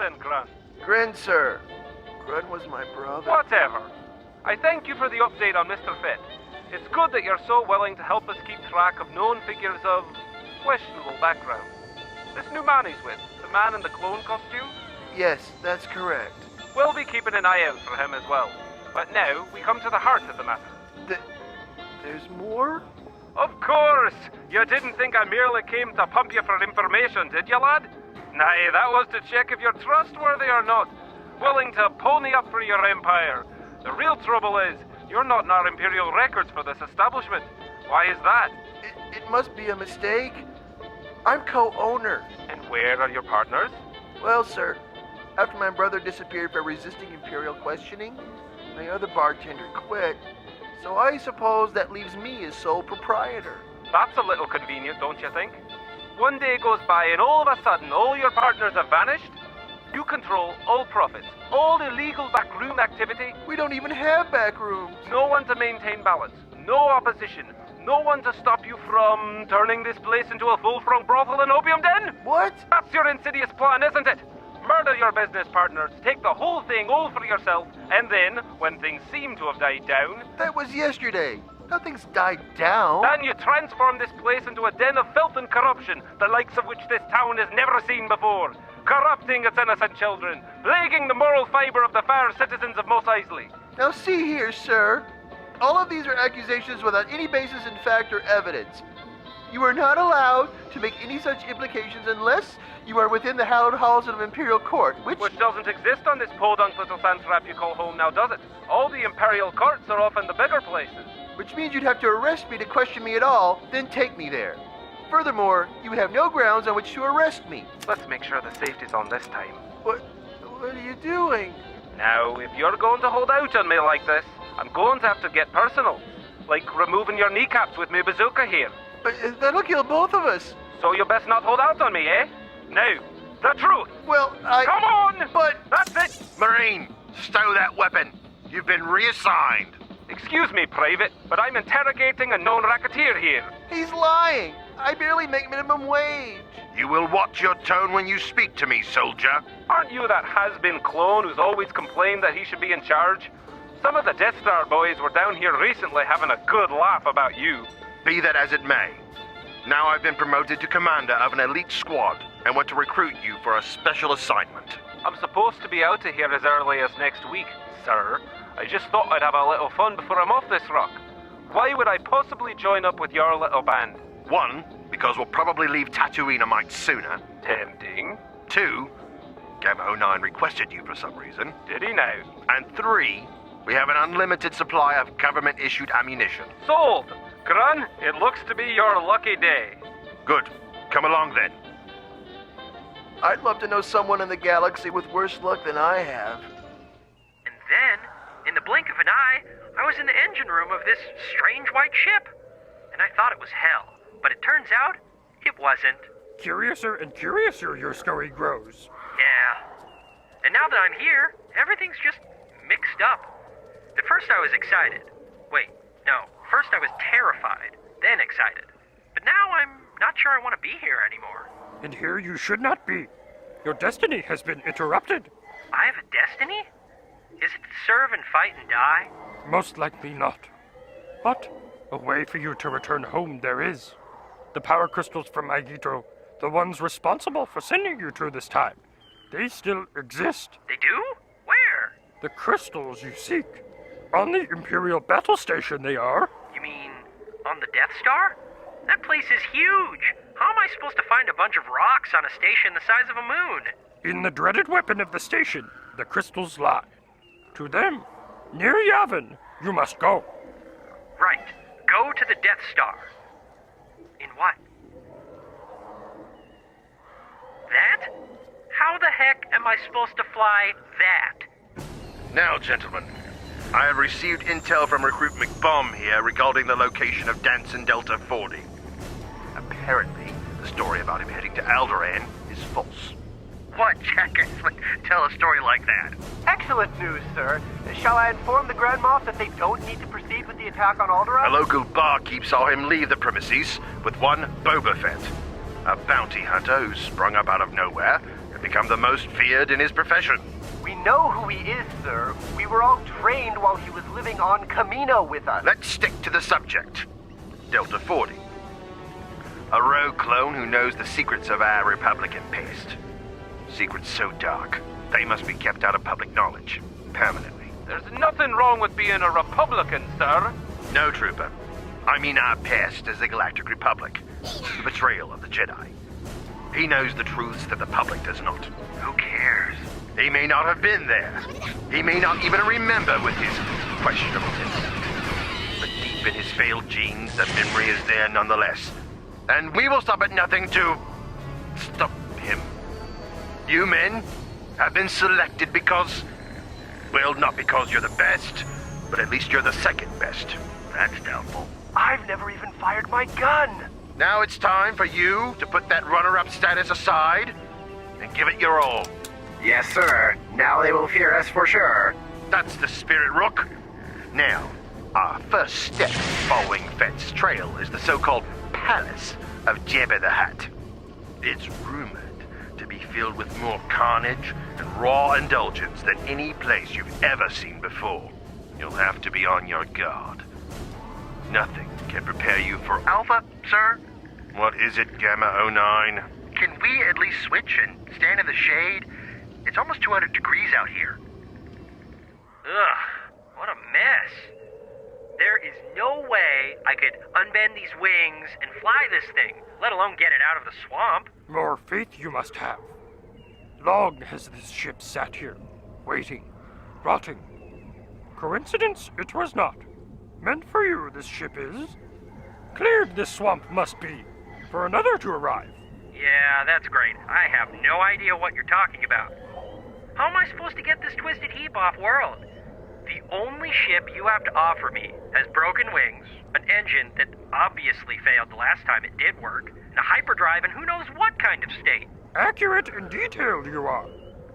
then, Grun? Gren, sir. Gren was my brother. Whatever. I thank you for the update on Mr. Fett. It's good that you're so willing to help us keep track of known figures of questionable background. This new man he's with, the man in the clone costume? Yes, that's correct. We'll be keeping an eye out for him as well. But now, we come to the heart of the matter. There's more? Of course! You didn't think I merely came to pump you for information, did you, lad? Nay, that was to check if you're trustworthy or not. Willing to pony up for your empire. The real trouble is, you're not in our Imperial records for this establishment. Why is that? It must be a mistake. I'm co-owner. And where are your partners? Well, sir, after my brother disappeared for resisting Imperial questioning, my other bartender quit, so I suppose that leaves me as sole proprietor. That's a little convenient, don't you think? One day goes by and all of a sudden all your partners have vanished. You control all profits, all illegal backroom activity. We don't even have back rooms. No one to maintain balance, no opposition, no one to stop you from turning this place into a full-front brothel and opium den? What? That's your insidious plan, isn't it? Murder your business partners, take the whole thing all for yourself, and then, when things seem to have died down... That was yesterday. Nothing's died down. Then you transform this place into a den of filth and corruption, the likes of which this town has never seen before. Corrupting its innocent children, plaguing the moral fiber of the fair citizens of Mos Eisley. Now see here, sir. All of these are accusations without any basis in fact or evidence. You are not allowed to make any such implications unless you are within the hallowed halls of Imperial Court, which doesn't exist on this podunk little sandtrap you call home now, does it? All the Imperial courts are off in the bigger places. Which means you'd have to arrest me to question me at all, then take me there. Furthermore, you would have no grounds on which to arrest me. Let's make sure the safety's on this time. What are you doing? Now, if you're going to hold out on me like this, I'm going to have to get personal. Like removing your kneecaps with my bazooka here. But that'll kill both of us. So you best not hold out on me, eh? Now, the truth. Well, Come on! But... That's it! Marine, stow that weapon. You've been reassigned. Excuse me, Private, but I'm interrogating a known racketeer here. He's lying. I barely make minimum wage. You will watch your tone when you speak to me, soldier. Aren't you that has-been clone who's always complained that he should be in charge? Some of the Death Star boys were down here recently having a good laugh about you. Be that as it may. Now I've been promoted to commander of an elite squad and want to recruit you for a special assignment. I'm supposed to be out of here as early as next week, sir. I just thought I'd have a little fun before I'm off this rock. Why would I possibly join up with your little band? 1, because we'll probably leave Tatooine a mite sooner. Tempting. 2, Gamma 09 requested you for some reason. Did he now? And 3, we have an unlimited supply of government-issued ammunition. Sold! Grun, it looks to be your lucky day. Good. Come along then. I'd love to know someone in the galaxy with worse luck than I have. And then, in the blink of an eye, I was in the engine room of this strange white ship. And I thought it was hell, but it turns out it wasn't. Curiouser and curiouser your story grows. Yeah. And now that I'm here, everything's just mixed up. At first I was excited. Wait, no. First I was terrified, then excited. But now I'm not sure I want to be here anymore. And here you should not be. Your destiny has been interrupted. I have a destiny? Is it to serve and fight and die? Most likely not. But a way for you to return home there is. The power crystals from Aegito, the ones responsible for sending you through this time, they still exist. They do? Where? The crystals you seek. On the Imperial battle station they are. You mean on the Death Star? That place is huge. How am I supposed to find a bunch of rocks on a station the size of a moon? In the dreaded weapon of the station, the crystals lie. To them, near Yavin, you must go. Right. Go to the Death Star. In what? That? How the heck am I supposed to fly that? Now, gentlemen, I have received intel from Recruit McBomb here regarding the location of Danson Delta 40. Apparently, the story about him heading to Alderaan is false. What jackass would tell a story like that? Excellent news, sir. Shall I inform the Grand Moff that they don't need to proceed with the attack on Alderaan? A local barkeep saw him leave the premises with one Boba Fett, a bounty hunter who sprung up out of nowhere and and become the most feared in his profession. We know who he is, sir. We were all trained while he was living on Camino with us. Let's stick to the subject. Delta 40. A rogue clone who knows the secrets of our Republican past. Secrets so dark, they must be kept out of public knowledge, permanently. There's nothing wrong with being a Republican, sir. No, Trooper. I mean our past as the Galactic Republic. The betrayal of the Jedi. He knows the truths that the public does not. Who cares? He may not have been there. He may not even remember with his questionable intellect. But deep in his failed genes, the memory is there nonetheless. And we will stop at nothing to stop him. You men have been selected because, well, not because you're the best, but at least you're the second best. That's doubtful. I've never even fired my gun. Now it's time for you to put that runner-up status aside and give it your all. Yes, sir. Now they will fear us for sure. That's the spirit, Rook. Now, our first step following Fett's trail is the so-called Palace of Jabba the Hutt. It's rumored to be filled with more carnage and raw indulgence than any place you've ever seen before. You'll have to be on your guard. Nothing can prepare you for Alpha, sir. What is it, Gamma 09? Can we at least switch and stand in the shade? It's almost 200 degrees out here. Ugh, what a mess. There is no way I could unbend these wings and fly this thing, let alone get it out of the swamp. More faith you must have. Long has this ship sat here, waiting, rotting. Coincidence it was not. Meant for you, this ship is. Cleared this swamp must be, for another to arrive. Yeah, that's great. I have no idea what you're talking about. How am I supposed to get this twisted heap off world? The only ship you have to offer me has broken wings, an engine that obviously failed the last time it did work, and a hyperdrive in who knows what kind of state. Accurate and detailed you are.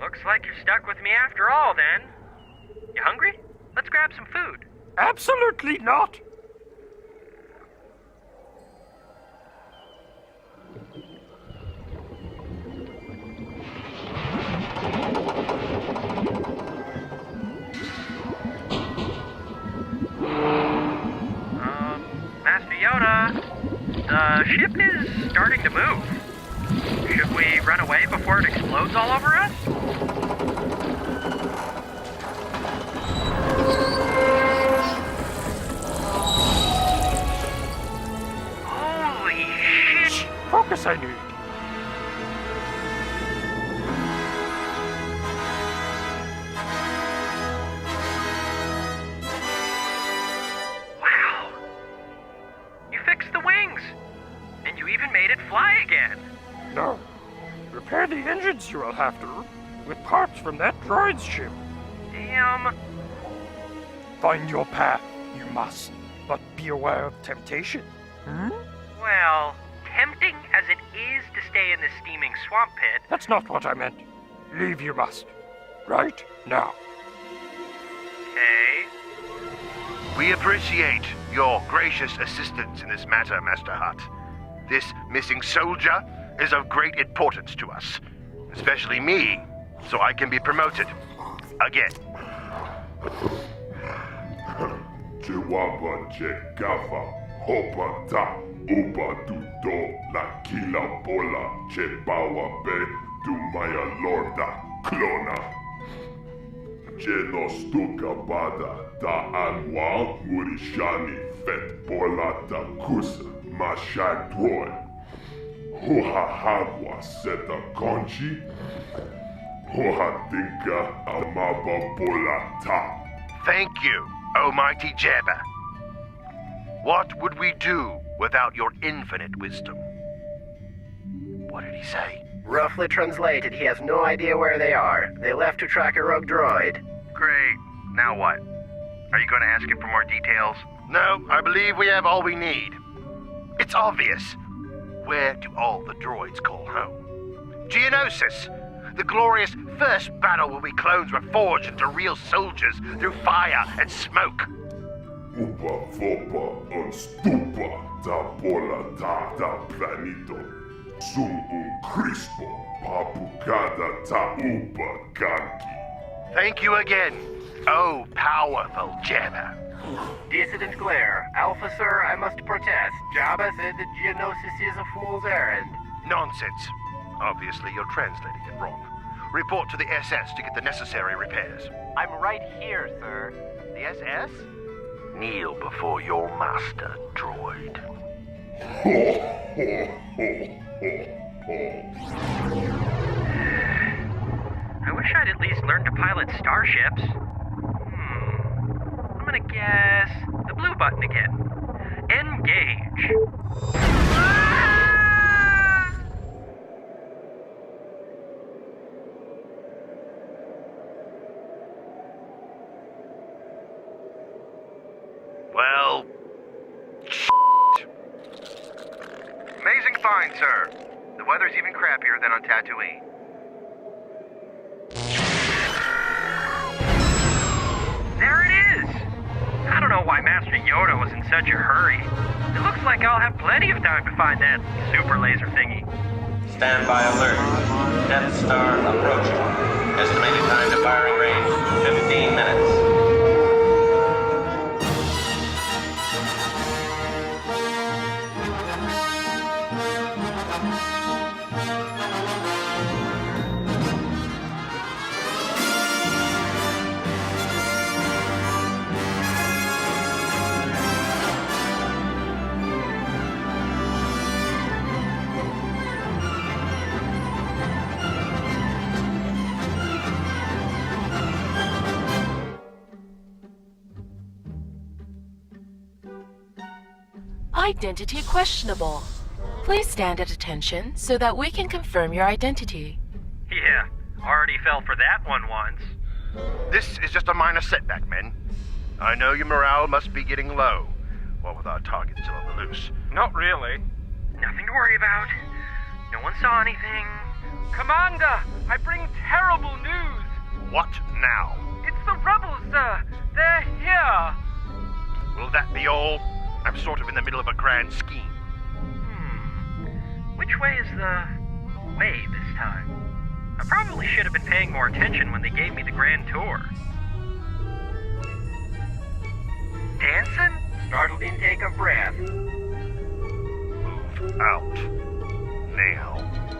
Looks like you're stuck with me after all, then. You hungry? Let's grab some food. Absolutely not. Master Yoda, the ship is starting to move. Should we run away before it explodes all over us? Holy shit! Focus, I need. Wow! You fixed the wings! And you even made it fly again! No. Repair the engines you will have to, with parts from that droid's ship. Damn. Find your path, you must, but be aware of temptation. Well, tempting as it is to stay in this steaming swamp pit, That's not what I meant. Leave you must. Right now. okay. We appreciate your gracious assistance in this matter, Master Hutt. This missing soldier is of great importance to us, especially me, so I can be promoted. Again. Chihuahua Chekafa, Hopa Ta, Uba Tuto, La Kila Bola, Chebawa Be, Dumaya Lorda, Clona. Genostuka Bada, Ta Anwa, Murishani, Fet Bola Ta Kusa, Mashai Droid. Huhahagwa Seta Conchi, Huhatinka Amaba Bola Ta. Thank you, Almighty Jabba. What would we do without your infinite wisdom? What did he say? Roughly translated, he has no idea where they are. They left to track a rogue droid. Great. Now what? Are you going to ask him for more details? No, I believe we have all we need. It's obvious. Where do all the droids call home? Geonosis! The glorious first battle where we clones were forged into real soldiers through fire and smoke. Upa Fopa on Stupa, Ta Bola Ta Ta Planito. Sum Crispo Papukada Taupa Ganki. Thank you again, oh powerful Jabba. Dissident Glare. Alpha, sir, I must protest. Jabba said that Geonosis is a fool's errand. Nonsense. Obviously, you're translating it wrong. Report to the SS to get the necessary repairs. I'm right here, sir. The SS? Kneel before your master, droid. I wish I'd at least learned to pilot starships. I'm gonna guess the blue button again. Engage. Well, amazing find, sir. The weather's even crappier than on Tatooine. There it is! I don't know why Master Yoda was in such a hurry. It looks like I'll have plenty of time to find that super laser thingy. Standby alert. Death Star approaching. Estimated time to firing range, 15 minutes. Identity questionable. Please stand at attention so that we can confirm your identity. Yeah, already fell for that one once. This is just a minor setback, men. I know your morale must be getting low, what with our target still on the loose. Not really. Nothing to worry about. No one saw anything. Commander, I bring terrible news. What now? It's the rebels, sir. They're here. Will that be all? I'm sort of in the middle of a grand scheme. Which way is the way this time? I probably should have been paying more attention when they gave me the grand tour. Danson? Startled intake of breath. Move out. Now.